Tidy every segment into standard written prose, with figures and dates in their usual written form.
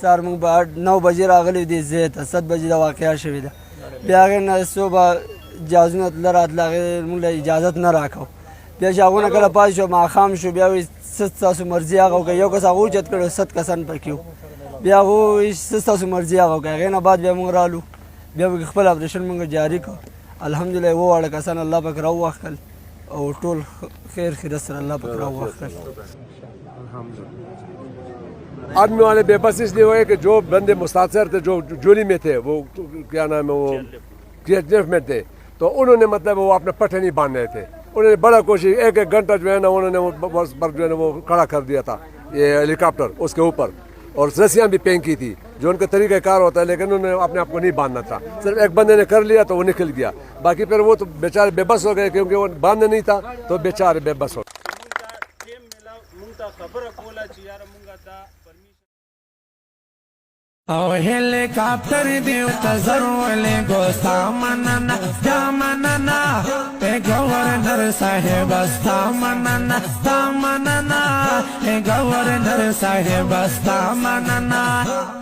سار موږ به 9 بجې راغلي دي ځای ته 7 بجې د واقعه شوې ده بیا هغې نه صبح جهازونه تله راتله هغې موږ له اجازت نه راکړو بیا چې هغونه کله پاتې شو ماښام شو بیا وایي څه ستاسو مرضي هغه وکړئ یو کس هغه اوچت کړی 100 کسان پکې وو بیا هغه وایي څه ستاسو مرضي هغه وکړئ هغې نه بعد بیا موږ رالو بیا به خپل اپریشن موږ جاري کړو الحمدلله اووه واړه کسان الله پاک راووښتل او ټول خیر خیرت سره الله پاک راووښتل आदमी वाले बेबस इसलिए हुए कि जो बंदे मुस्तासर थे जो जोली में थे वो क्या नाम है वो KGF में थे तो उन्होंने मतलब वो अपने पट्टे नहीं बांध रहे थे उन्होंने बड़ा कोशिश एक घंटा जो है ना उन्होंने वो बस पर जो है ना वो खड़ा कर दिया था ये हेलीकॉप्टर उसके ऊपर और रस्सियाँ भी फेंक की थी जो उनका तरीक़ाकार होता है लेकिन उन्होंने अपने आप को नहीं बांधना था सिर्फ एक बंदे ने कर लिया तो वो निकल गया बाकी फिर वो तो बेचारे बेबस हो गए क्योंकि वो बांधना नहीं था तो बेचारे बेबस हो او हेलीकॉप्टर देव तजरवले गोस्ता मनना जामनना ए गवर्नर साहेब अस्ता मनना तामनना ए गवर्नर साहेब अस्ता मनना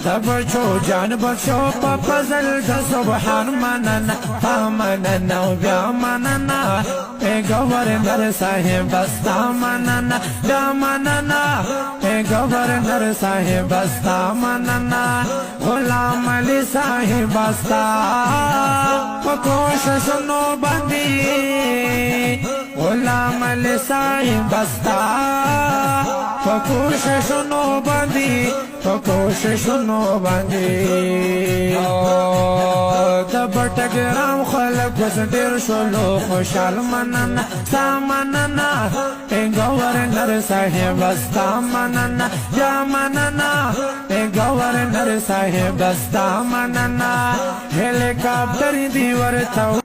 तब छो जान बचो फजल द सुभान मनना तामनना जामनना ए गवर्नर साहेब अस्ता मनना जामनना ए गवर्नर साहेब अस्ता मनना غلام علی صاحب استا کوشش نو باندې غلام علی صاحب استا کوشش نو باندې کوشش نو باندې د بټګرام خلک وس ډیر شلو خوشحال مننه سامننه گورنر صاحب استا مننه یا مننه گورنر صاحب استا مننه هلیکاپټر دی ورته